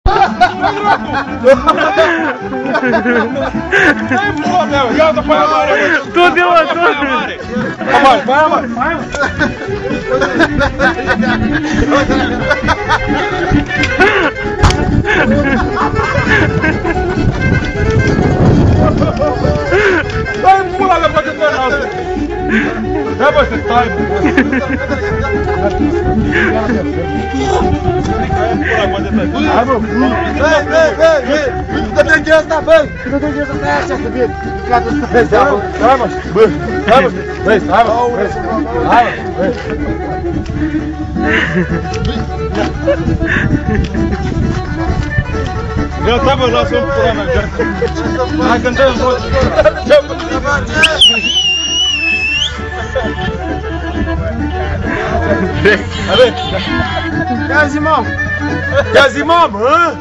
Dai pula mea, ia-o pe aia mare, mă! Du-te, mă, Pe aia mare! Hai, mă! Dai pula mea, poate te lasă! Hai, bă, să stai, mă! Hai, mă! Băi! Dă-te de asta, băi! Dă-te de asta, stai așa să vezi! Gata, stai! Hai, mă! Bă! Hai, mă! Băi, hai, mă! Hai, mă! Băi! Ia, stai, mă, lasă-o în pula mea, gata! Hai, cântăm, bă! Hai, Ia zi, mamă! ia zi, mamă, hă?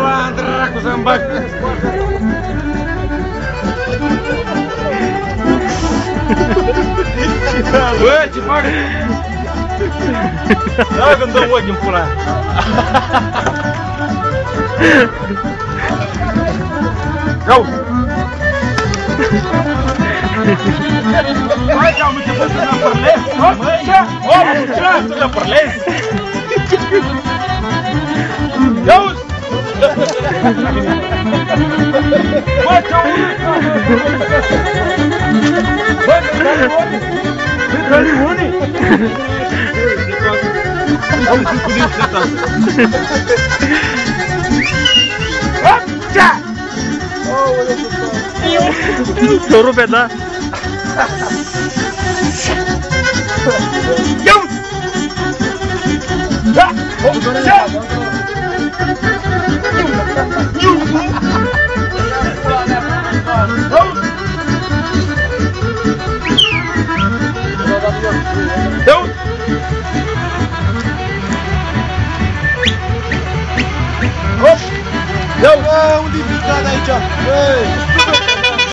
La dracu să-mi bag! Bă, ce fac? Hai când dăm ochi în pula aia! Iau! Hai că am început să ne părlez! Omul, ce am să ne părlez? Iauzi! Bă, ce urât! Bă, ce unii? Auzi, cu din țeta! Hopța! S-o rupe, da? Iau! Da! Hopța! Iau! Hop! Iau! Bă, unde-i pictat aici? Băi!